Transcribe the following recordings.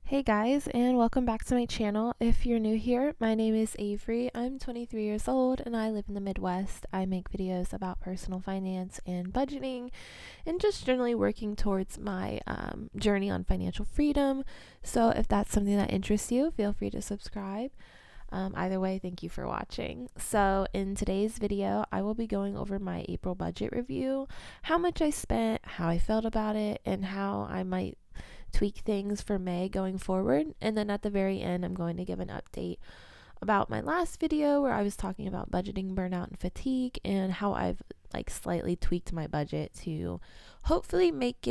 Hey guys, and welcome back to my channel. If you're new here, my name is Avery. I'm 23 years old and I live in the Midwest. I make videos about personal finance and budgeting and just generally working towards my journey on financial freedom. So if that's something that interests you, feel free to subscribe. Either way, thank you for watching. So in today's video, I will be going over my April budget review, how much I spent, how I felt about it, and how I might tweak things for May going forward. And then at the very end, I'm going to give an update about my last video where I was talking about budgeting burnout and fatigue and how I've slightly tweaked my budget to hopefully make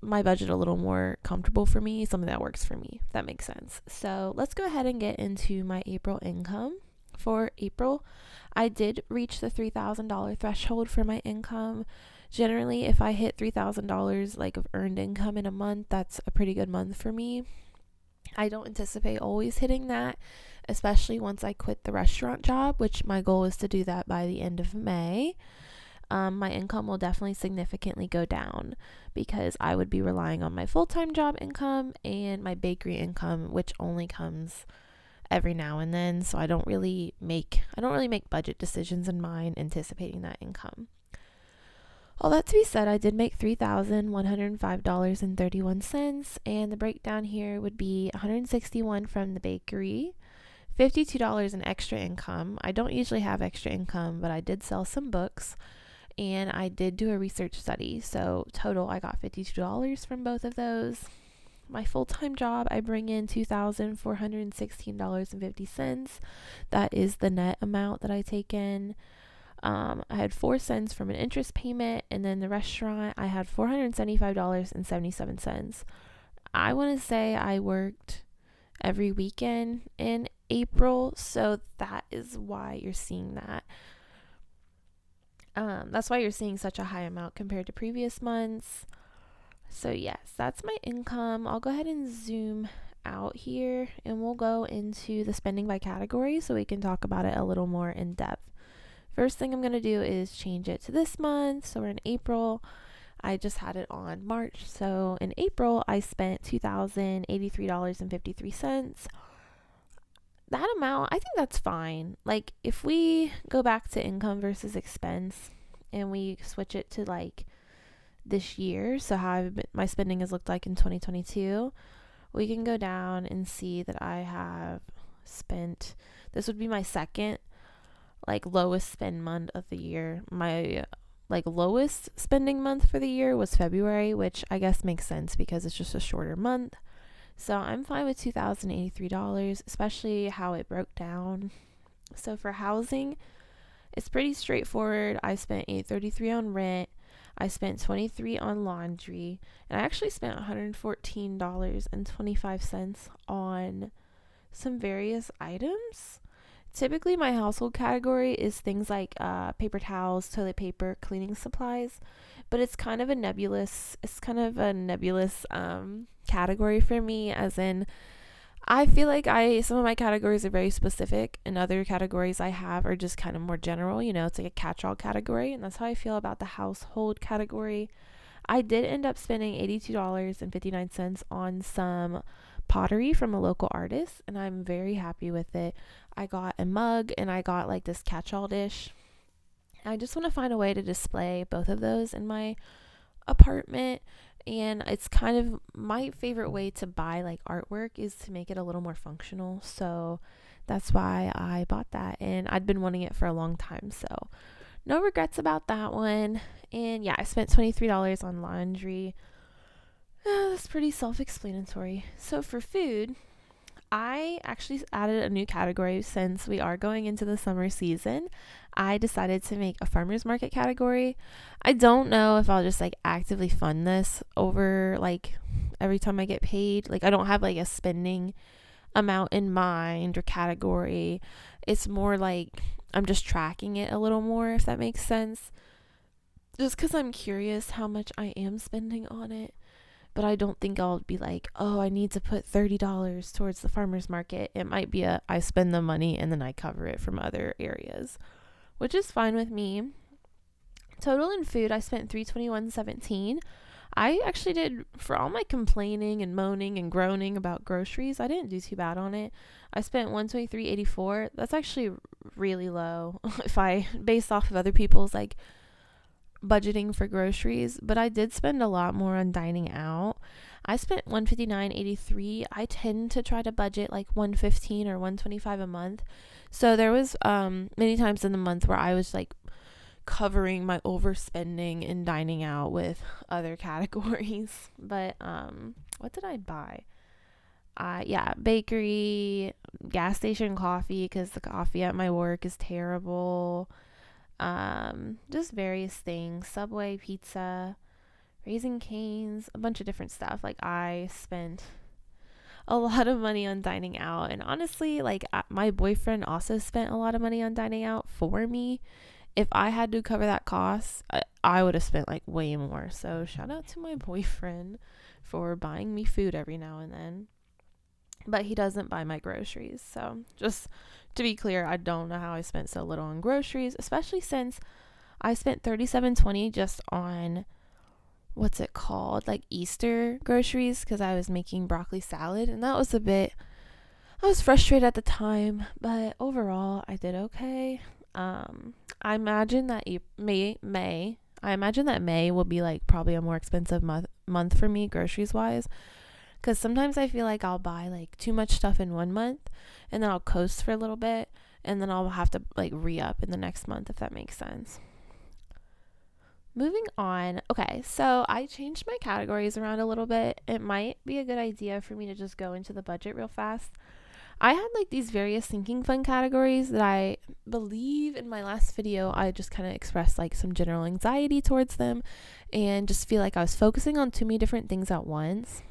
my budget a little more comfortable for me, something that works for me, if that makes sense. So let's go ahead and get into my April income. For April, I did reach the $3,000 threshold for my income. Generally, if I hit $3,000 of earned income in a month, that's a pretty good month for me. I don't anticipate always hitting that, especially once I quit the restaurant job, which my goal is to do that by the end of May. My income will definitely significantly go down because I would be relying on my full-time job income and my bakery income, which only comes every now and then. So I don't really make budget decisions in mind anticipating that income. All that to be said, I did make $3,105.31, and the breakdown here would be $161 from the bakery, $52 in extra income. I don't usually have extra income, but I did sell some books, and I did do a research study. So total, I got $52 from both of those. My full-time job, I bring in $2,416.50. That is the net amount that I take in. I had 4 cents from an interest payment, and then the restaurant, I had $475.77. I want to say I worked every weekend in April, so that is why you're seeing that. That's why you're seeing such a high amount compared to previous months. So yes, that's my income. I'll go ahead and zoom out here, and we'll go into the spending by category so we can talk about it a little more in depth. First thing I'm going to do is change it to this month. So we're in April. I just had it on March. So in April, I spent $2,083.53. That amount, I think that's fine. If we go back to income versus expense and we switch it to this year, so how my spending has looked like in 2022, we can go down and see that I have spent, this would be my second lowest spend month of the year. My lowest spending month for the year was February, which I guess makes sense because it's just a shorter month. So I'm fine with $2,083, especially how it broke down. So for housing, it's pretty straightforward. I spent $833 on rent. I spent $23 on laundry, and I actually spent $114.25 on some various items. Typically, my household category is things like paper towels, toilet paper, cleaning supplies, but it's kind of a nebulous category for me, as in I feel like some of my categories are very specific, and other categories I have are just kind of more general. It's like a catch-all category, and that's how I feel about the household category. I did end up spending $82.59 on some pottery from a local artist, and I'm very happy with it. I got a mug and I got this catch-all dish. I just want to find a way to display both of those in my apartment, and it's kind of my favorite way to buy artwork is to make it a little more functional. So that's why I bought that, and I'd been wanting it for a long time, so no regrets about that one. And yeah, I spent $23 on laundry. That's pretty self-explanatory. So for food, I actually added a new category since we are going into the summer season. I decided to make a farmer's market category. I don't know if I'll just actively fund this over every time I get paid. I don't have a spending amount in mind or category. It's more I'm just tracking it a little more, if that makes sense. Just because I'm curious how much I am spending on it. But I don't think I'll be I need to put $30 towards the farmer's market. It might be I spend the money and then I cover it from other areas, which is fine with me. Total in food, I spent $321.17. I actually did, for all my complaining and moaning and groaning about groceries, I didn't do too bad on it. I spent 123.84. That's actually really low if I based off of other people's like budgeting for groceries, but I did spend a lot more on dining out. I spent 159.83. I tend to try to budget like 115 or 125 a month. So there was many times in the month where I was like covering my overspending and dining out with other categories. But what did I buy? Yeah, bakery, gas station coffee because the coffee at my work is terrible. Just various things, Subway, pizza, Raising Cane's, a bunch of different stuff. Like I spent a lot of money on dining out, and honestly, like my boyfriend also spent a lot of money on dining out for me. If I had to cover that cost, I would have spent like way more. So shout out to my boyfriend for buying me food every now and then. But he doesn't buy my groceries. So just to be clear, I don't know how I spent so little on groceries, especially since I spent $37.20 just on what's it called? Like Easter groceries because I was making broccoli salad, and that was a bit I was frustrated at the time, but overall I did okay. I imagine that I imagine that May will be like probably a more expensive month for me groceries wise, because sometimes I feel like I'll buy like too much stuff in one month and then I'll coast for a little bit and then I'll have to like re-up in the next month, if that makes sense. Moving on. Okay, so I changed my categories around a little bit. It might be a good idea for me to just go into the budget real fast. I had like these various sinking fund categories that I believe in my last video I just kind of expressed like some general anxiety towards them and just feel like I was focusing on too many different things at once.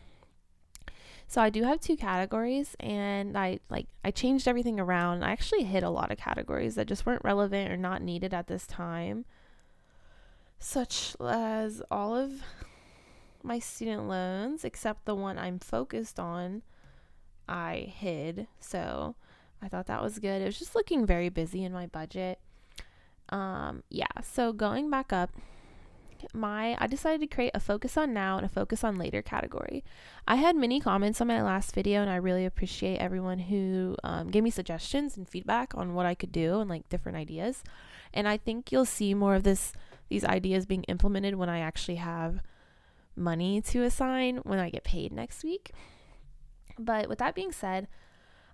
So I do have two categories, and I changed everything around. I actually hit a lot of categories that just weren't relevant or not needed at this time, such as all of my student loans except the one I'm focused on I hid. So I thought that was good. It was just looking very busy in my budget. Yeah, so going back up, I decided to create a focus on now and a focus on later category. I had many comments on my last video, and I really appreciate everyone who gave me suggestions and feedback on what I could do and like different ideas. And I think you'll see more of these ideas being implemented when I actually have money to assign when I get paid next week. But with that being said,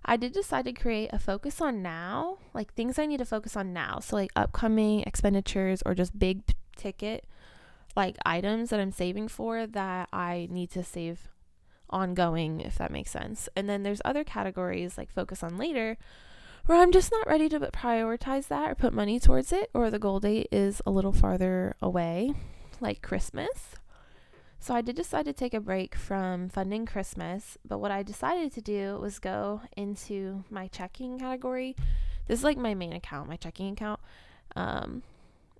I did decide to create a focus on now, like things I need to focus on now. So like upcoming expenditures or just big ticket like items that I'm saving for that I need to save ongoing, if that makes sense. And then there's other categories like focus on later where I'm just not ready to prioritize that or put money towards it, or the goal date is a little farther away, like Christmas. So I did decide to take a break from funding Christmas, but what I decided to do was go into my checking category. This is like my main account, my checking account.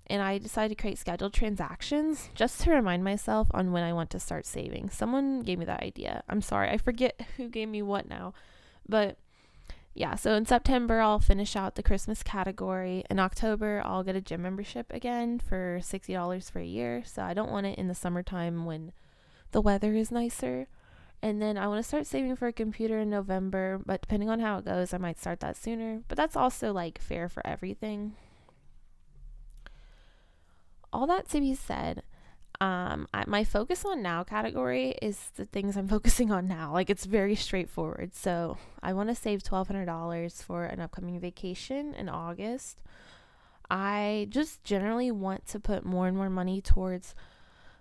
And I decided to create scheduled transactions just to remind myself on when I want to start saving. Someone gave me that idea. I'm sorry, I forget who gave me what now. But yeah, so in September, I'll finish out the Christmas category. In October, I'll get a gym membership again for $60 for a year. So I don't want it in the summertime when the weather is nicer. And then I want to start saving for a computer in November. But depending on how it goes, I might start that sooner. But that's also like fair for everything. All that to be said, my focus on now category is the things I'm focusing on now. Like it's very straightforward. So I want to save $1,200 for an upcoming vacation in August. I just generally want to put more and more money towards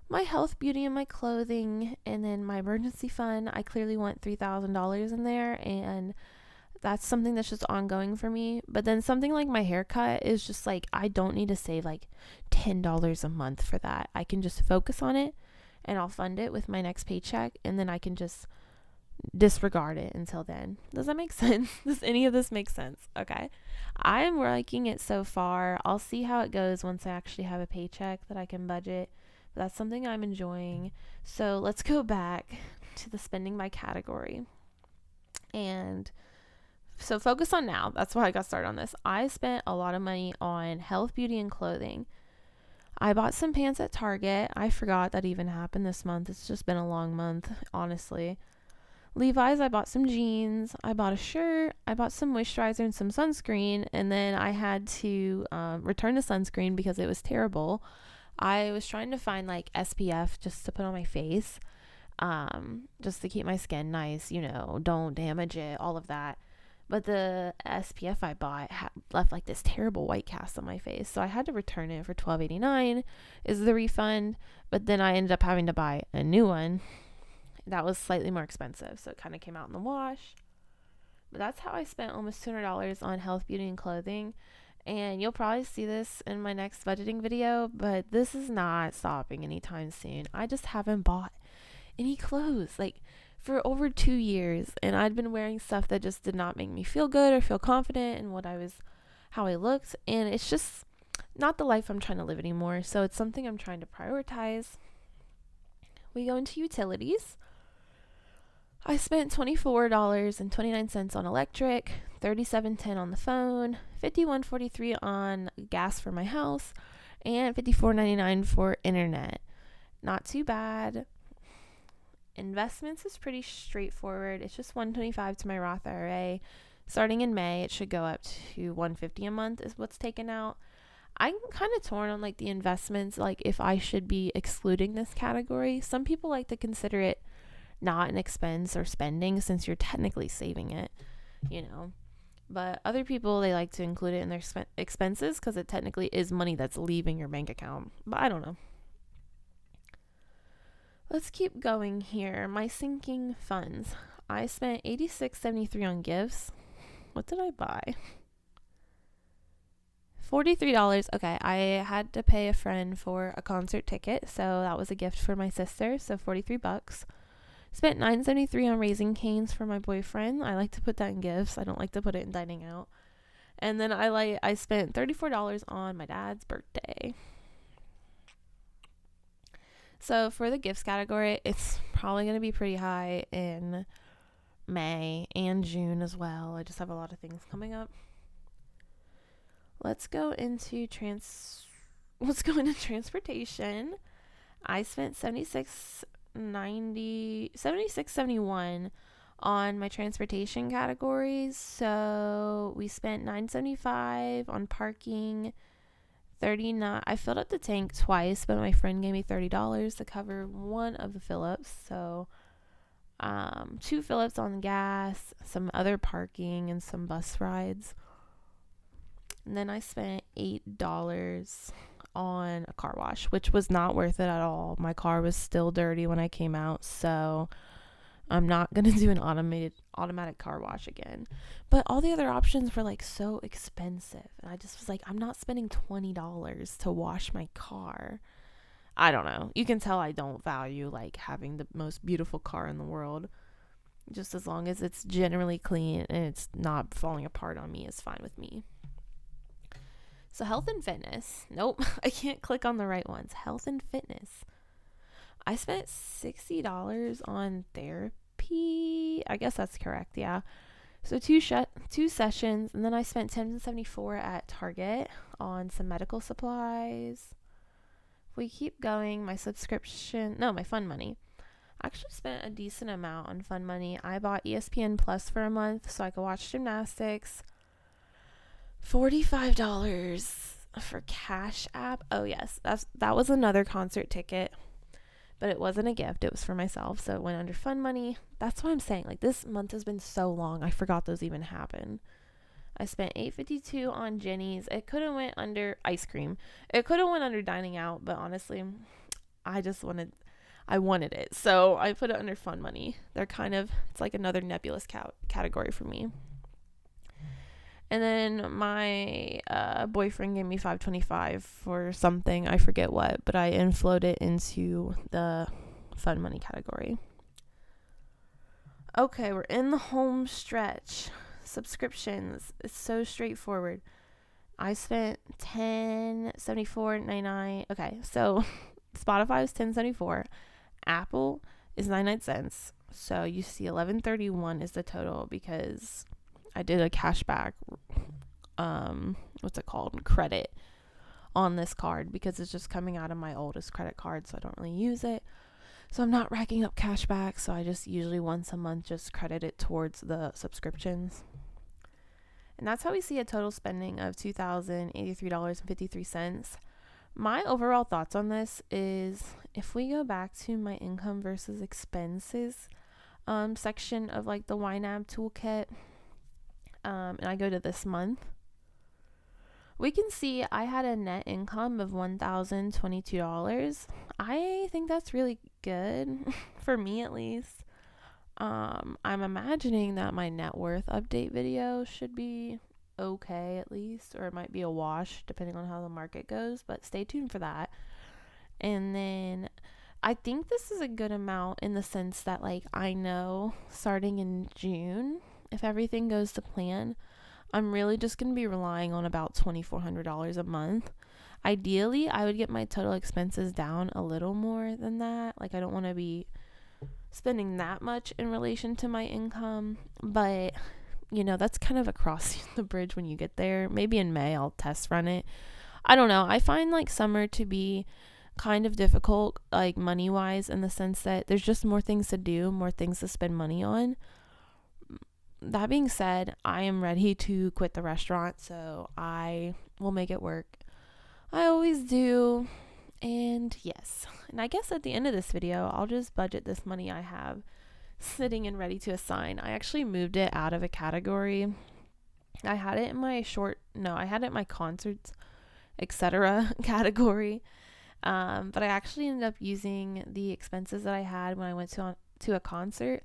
my health, beauty, and my clothing, and then my emergency fund. I clearly want $3,000 in there, and that's something that's just ongoing for me. But then something like my haircut is just like I don't need to save like $10 a month for that. I can just focus on it and I'll fund it with my next paycheck, and then I can just disregard it until then. Does that make sense? Does any of this make sense? Okay. I'm liking it so far. I'll see how it goes once I actually have a paycheck that I can budget. But that's something I'm enjoying. So let's go back to the spending by category. And so focus on now. That's why I got started on this. I spent a lot of money on health, beauty, and clothing. I bought some pants at Target. I forgot that even happened this month. It's just been a long month, honestly. Levi's, I bought some jeans. I bought a shirt. I bought some moisturizer and some sunscreen. And then I had to return the sunscreen because it was terrible. I was trying to find like SPF just to put on my face, just to keep my skin nice, don't damage it, all of that. But the SPF I bought left like this terrible white cast on my face. So I had to return it for $12.89 is the refund. But then I ended up having to buy a new one that was slightly more expensive. So it kind of came out in the wash. But that's how I spent almost $200 on health, beauty, and clothing. And you'll probably see this in my next budgeting video. But this is not stopping anytime soon. I just haven't bought any clothes. Like, for over 2 years, and I'd been wearing stuff that just did not make me feel good or feel confident in how I looked, and it's just not the life I'm trying to live anymore. So it's something I'm trying to prioritize. We go into utilities. I spent $24.29 on electric, $37.10 on the phone, $51.43 on gas for my house, and $54.99 for internet. Not too bad. Investments is pretty straightforward. It's just $125 to my Roth IRA. Starting in May, it should go up to $150 a month is what's taken out. I'm kind of torn on like the investments, like if I should be excluding this category. Some people like to consider it not an expense or spending since you're technically saving it, But other people, they like to include it in their expenses because it technically is money that's leaving your bank account. But I don't know. Let's keep going here. My sinking funds. I spent $86.73 on gifts. What did I buy? $43. Okay, I had to pay a friend for a concert ticket, so that was a gift for my sister, so $43. Spent $9.73 on Raising Cane's for my boyfriend. I like to put that in gifts. I don't like to put it in dining out. And then I spent $34 on my dad's birthday. So for the gifts category, it's probably going to be pretty high in May and June as well. I just have a lot of things coming up. Let's go into transportation. I spent $76.71 on my transportation categories. So we spent $9.75 on parking. 39. I filled up the tank twice, but my friend gave me $30 to cover one of the fill-ups. So 2 fill-ups on gas, some other parking, and some bus rides. And then I spent $8 on a car wash, which was not worth it at all. My car was still dirty when I came out, so I'm not going to do an automatic car wash again. But all the other options were like so expensive. And I just was like, I'm not spending $20 to wash my car. I don't know. You can tell I don't value like having the most beautiful car in the world. Just as long as it's generally clean and it's not falling apart on me is fine with me. So health and fitness. Nope, I can't click on the right ones. Health and fitness. I spent $60 on therapy. I guess that's correct, yeah. So two sessions, and then I spent $10.74 at Target on some medical supplies. If we keep going, my fun money. I actually spent a decent amount on fun money. I bought ESPN Plus for a month so I could watch gymnastics. $45 for Cash App. Oh yes, that was another concert ticket. But it wasn't a gift. It was for myself. So it went under fun money. That's what I'm saying. Like, this month has been so long. I forgot those even happened. I spent $8.52 on Jenny's. It could have went under ice cream. It could have went under dining out. But honestly, I wanted it. So I put it under fun money. It's like another nebulous category for me. And then my boyfriend gave me $5.25 for something, I forget what, but I inflowed it into the fun money category. Okay, we're in the home stretch. Subscriptions. It's so straightforward. I spent $10.74.99. Okay, so Spotify is $10.74. Apple is 99 cents. So you see $11.31 is the total because I did a cashback, credit on this card because it's just coming out of my oldest credit card, so I don't really use it. So I'm not racking up cash back, so I just usually once a month just credit it towards the subscriptions. And that's how we see a total spending of $2,083.53. My overall thoughts on this is, if we go back to my income versus expenses section of like the YNAB toolkit, and I go to this month, we can see I had a net income of $1,022. I think that's really good for me, at least. I'm imagining that my net worth update video should be okay, at least, or it might be a wash depending on how the market goes, but stay tuned for that. And then I think this is a good amount in the sense that, like, I know starting in June, if everything goes to plan, I'm really just going to be relying on about $2,400 a month. Ideally, I would get my total expenses down a little more than that. Like, I don't want to be spending that much in relation to my income, but you know, that's kind of across the bridge when you get there. Maybe in May I'll test run it. I don't know. I find like summer to be kind of difficult, like money wise, in the sense that there's just more things to do, more things to spend money on. That being said, I am ready to quit the restaurant, so I will make it work. I always do. And yes, and I guess at the end of this video, I'll just budget this money I have sitting and ready to assign. I actually moved it out of a category. I had it in my concerts, etc. category. But I actually ended up using the expenses that I had when I went to a concert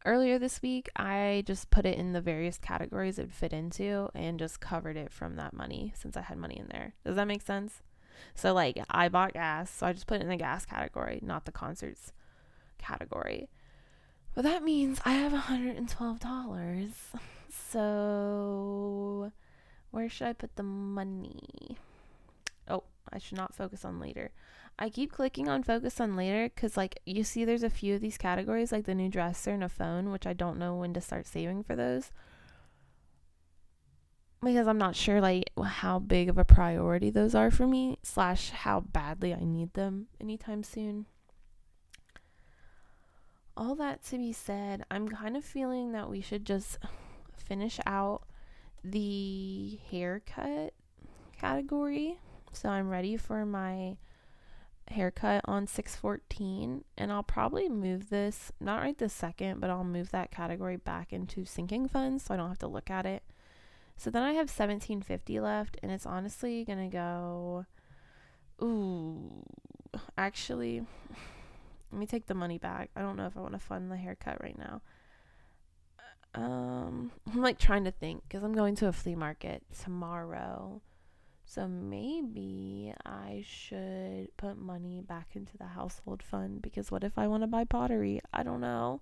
earlier this week. I just put it in the various categories it would fit into and just covered it from that money since I had money in there. Does that make sense? So like I bought gas, so I just put it in the gas category, not the concerts category. But that means I have $112. So where should I put the money? Oh, I should not focus on later. I keep clicking on focus on later because, like, you see there's a few of these categories, like the new dresser and a phone, which I don't know when to start saving for those. Because I'm not sure, like, how big of a priority those are for me, / how badly I need them anytime soon. All that to be said, I'm kind of feeling that we should just finish out the haircut category. So I'm ready for my haircut on 6/14, and I'll probably move this, not right this second, but I'll move that category back into sinking funds so I don't have to look at it. So then I have $1,750 left, and it's honestly gonna go, actually, let me take the money back. I don't know if I want to fund the haircut right now. I'm like trying to think because I'm going to a flea market tomorrow. So maybe I should put money back into the household fund, because what if I want to buy pottery? I don't know.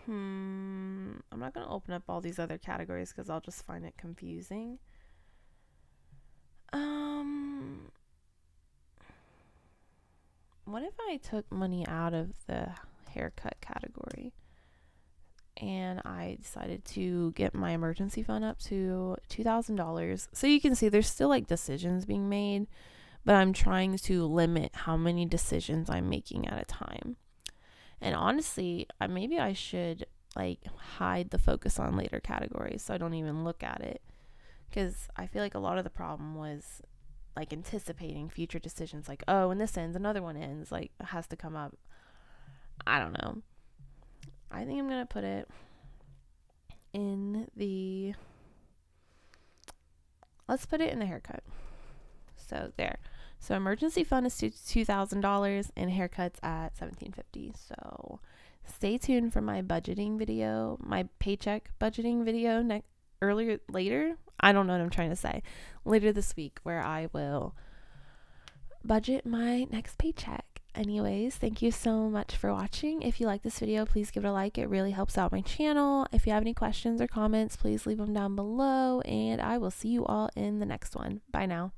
I'm not going to open up all these other categories because I'll just find it confusing. What if I took money out of the haircut category and I decided to get my emergency fund up to $2,000? So you can see there's still like decisions being made, but I'm trying to limit how many decisions I'm making at a time. And honestly, maybe I should like hide the focus on later categories so I don't even look at it, because I feel like a lot of the problem was like anticipating future decisions, like, oh, when this ends, another one ends, like it has to come up. I don't know. I think I'm going to put it in the, let's put it in the haircut. So there. So emergency fund is $2,000 and haircuts at $1,750. So stay tuned for my budgeting video, my paycheck budgeting video later. I don't know what I'm trying to say. Later this week, where I will budget my next paycheck. Anyways, thank you so much for watching. If you like this video, please give it a like. It really helps out my channel. If you have any questions or comments, please leave them down below, and I will see you all in the next one. Bye now.